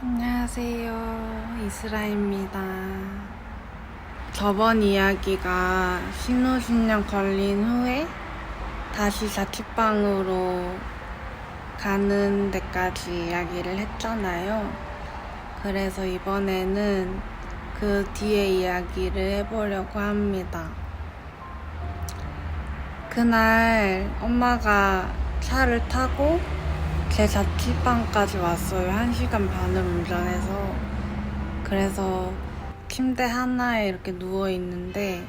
안녕하세요. 이스라입니다. 저번 이야기가 신우신령 걸린 후에 다시 자취방으로 가는 데까지 이야기를 했잖아요. 그래서 이번에는 그 뒤에 이야기를 해보려고 합니다. 그날 엄마가 차를 타고 제 자취방까지 왔어요. 1시간 반을 운전해서. 그래서 침대 하나에 이렇게 누워있는데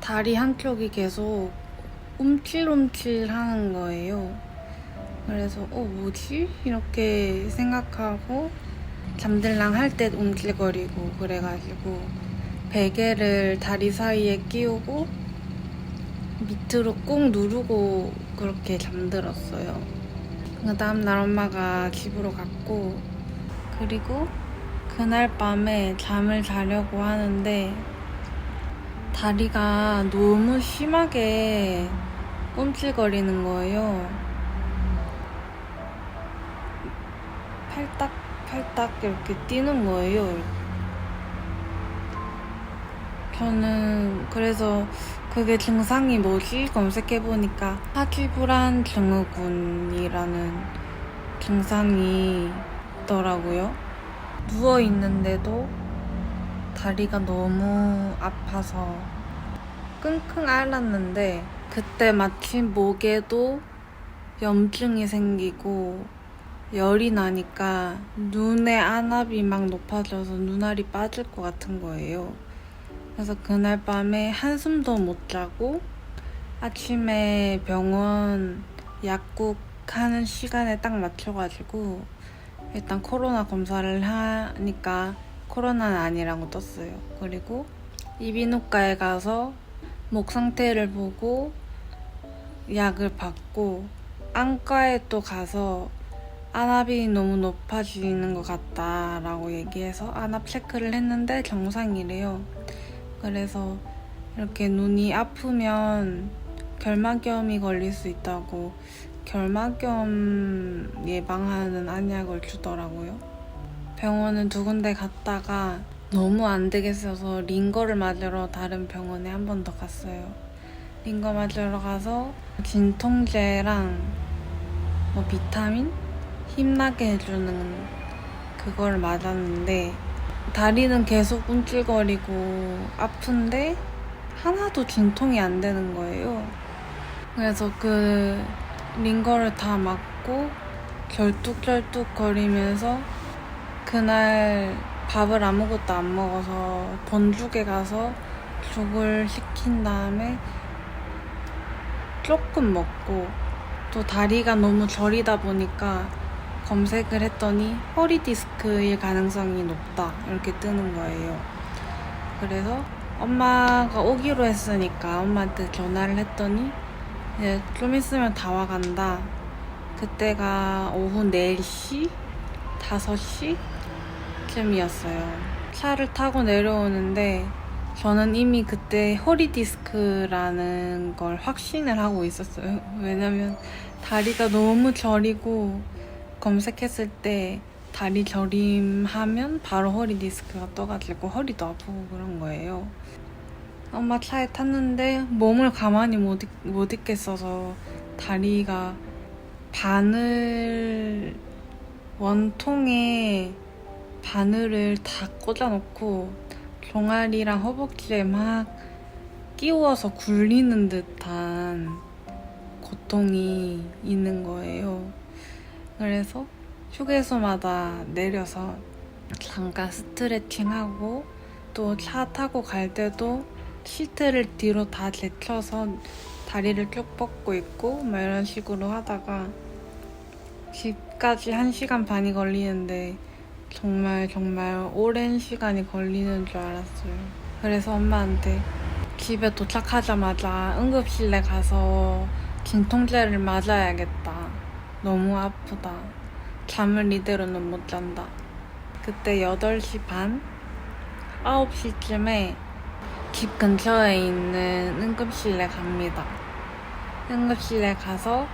다리 한쪽이 계속 움찔움찔 하는 거예요. 그래서 뭐지? 이렇게 생각하고 잠들랑 할 때 움찔거리고 그래가지고 베개를 다리 사이에 끼우고 밑으로 꾹 누르고 그렇게 잠들었어요. 그 다음날 엄마가 집으로 갔고, 그리고 그날 밤에 잠을 자려고 하는데 다리가 너무 심하게 꿈찔거리는 거예요. 팔딱팔딱 이렇게 뛰는 거예요. 저는 그래서 그게 증상이 뭐지? 검색해보니까 하지불안 증후군이라는 증상이 있더라고요. 누워있는데도 다리가 너무 아파서 끙끙 앓았는데 그때 마침 목에도 염증이 생기고 열이 나니까 눈의 안압이 막 높아져서 눈알이 빠질 것 같은 거예요. 그래서 그날 밤에 한숨도 못 자고 아침에 병원 약국 하는 시간에 딱 맞춰가지고 일단 코로나 검사를 하니까 코로나는 아니라고 떴어요. 그리고 이비인후과에 가서 목 상태를 보고 약을 받고 안과에 또 가서 안압이 너무 높아지는 것 같다라고 얘기해서 안압 체크를 했는데 정상이래요. 그래서 이렇게 눈이 아프면 결막염이 걸릴 수 있다고 결막염 예방하는 안약을 주더라고요. 병원은 2군데 갔다가 너무 안 되겠어서 링거를 맞으러 다른 병원에 한 번 더 갔어요. 링거 맞으러 가서 진통제랑 비타민? 힘나게 해주는 그걸 맞았는데 다리는 계속 움찔거리고 아픈데 하나도 진통이 안 되는 거예요. 그래서 그 링거를 다 맞고 결뚝결뚝 거리면서 그날 밥을 아무것도 안 먹어서 본죽에 가서 죽을 시킨 다음에 조금 먹고 또 다리가 너무 저리다 보니까 검색을 했더니 허리 디스크일 가능성이 높다 이렇게 뜨는 거예요. 그래서 엄마가 오기로 했으니까 엄마한테 전화를 했더니 이제 좀 있으면 다 와간다. 그때가 오후 4시? 5시? 쯤이었어요. 차를 타고 내려오는데 저는 이미 그때 허리 디스크라는 걸 확신을 하고 있었어요. 왜냐면 다리가 너무 저리고 검색했을 때 다리 저림하면 바로 허리 디스크가 떠가지고 허리도 아프고 그런 거예요. 엄마 차에 탔는데 몸을 가만히 못 있겠어서 다리가 원통에 바늘을 다 꽂아놓고 종아리랑 허벅지에 막 끼워서 굴리는 듯한 고통이 있는 거예요. 그래서 휴게소마다 내려서 잠깐 스트레칭하고 또 차 타고 갈 때도 시트를 뒤로 다 제쳐서 다리를 쭉 뻗고 있고 막 이런 식으로 하다가 집까지 1시간 반이 걸리는데 정말 오랜 시간이 걸리는 줄 알았어요. 그래서 엄마한테 집에 도착하자마자 응급실에 가서 진통제를 맞아야겠다. 너무 아프다. 잠을 이대로는 못 잔다. 그때 8시 반? 9시쯤에 집 근처에 있는 응급실에 갑니다. 응급실에 가서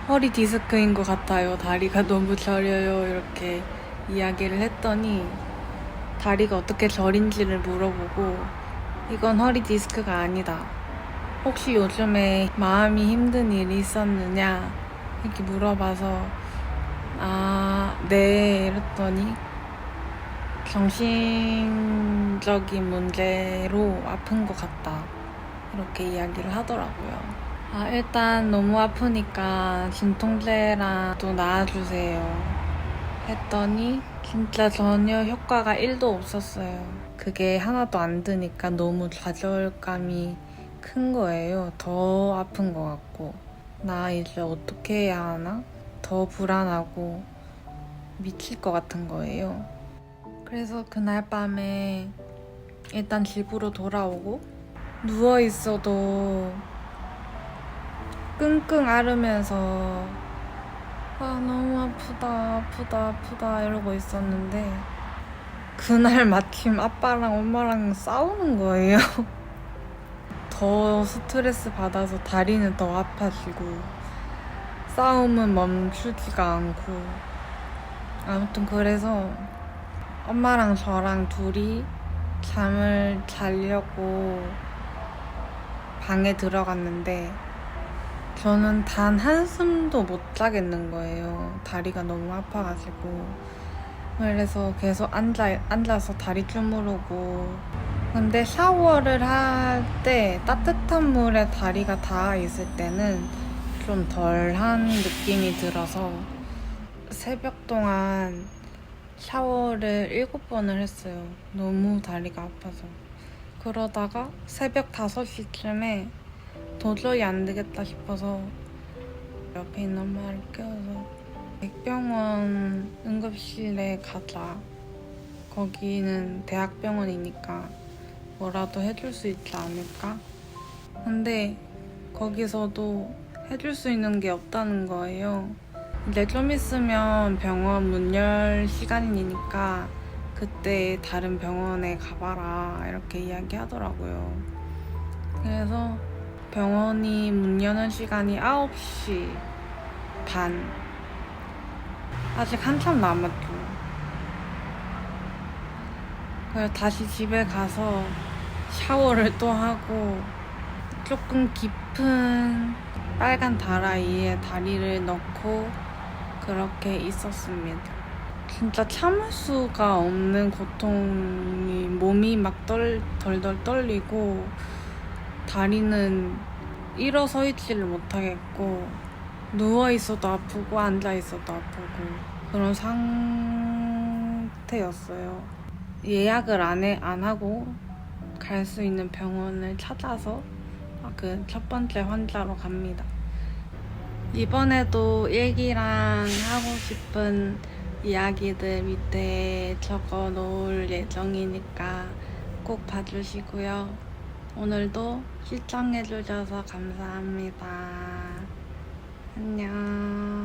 허리 디스크인 것 같아요. 다리가 너무 저려요. 이렇게 이야기를 했더니 다리가 어떻게 저린지를 물어보고 이건 허리 디스크가 아니다. 혹시 요즘에 마음이 힘든 일이 있었느냐? 이렇게 물어봐서 네 이랬더니 정신적인 문제로 아픈 것 같다. 이렇게 이야기를 하더라고요. 일단 너무 아프니까 진통제랑 또 놔주세요. 했더니 진짜 전혀 효과가 1도 없었어요. 그게 하나도 안 드니까 너무 좌절감이 큰 거예요. 더 아픈 것 같고 나 이제 어떻게 해야 하나? 더 불안하고 미칠 것 같은 거예요. 그래서 그날 밤에 일단 집으로 돌아오고 누워있어도 끙끙 앓으면서 너무 아프다 이러고 있었는데 그날 마침 아빠랑 엄마랑 싸우는 거예요. 더 스트레스 받아서 다리는 더 아파지고 싸움은 멈추지가 않고 아무튼 그래서 엄마랑 저랑 둘이 잠을 자려고 방에 들어갔는데 저는 단 한숨도 못 자겠는 거예요. 다리가 너무 아파가지고. 그래서 계속 앉아서 다리 주무르고. 근데 샤워를 할 때 따뜻한 물에 다리가 닿아 있을 때는 좀 덜한 느낌이 들어서 새벽 동안 샤워를 7번을 했어요. 너무 다리가 아파서. 그러다가 새벽 5시쯤에 도저히 안 되겠다 싶어서 옆에 있는 엄마를 깨워서 백병원 응급실에 가자. 거기는 대학병원이니까 뭐라도 해줄 수 있지 않을까? 근데 거기서도 해줄 수 있는 게 없다는 거예요. 이제 좀 있으면 병원 문 열 시간이니까 그때 다른 병원에 가봐라 이렇게 이야기하더라고요. 그래서 병원이 문 여는 시간이 9시 반. 아직 한참 남았죠. 그래서 다시 집에 가서 샤워를 또 하고 조금 깊은 빨간 다라이에 다리를 넣고 그렇게 있었습니다. 진짜 참을 수가 없는 고통이 몸이 막 덜덜 떨리고 다리는 일어서 있지를 못하겠고 누워있어도 아프고 앉아있어도 아프고 그런 상태였어요. 예약을 안 하고 갈 수 있는 병원을 찾아서 그 첫 번째 환자로 갑니다. 이번에도 일기랑 하고 싶은 이야기들 밑에 적어 놓을 예정이니까 꼭 봐주시고요. 오늘도 시청해주셔서 감사합니다. 안녕.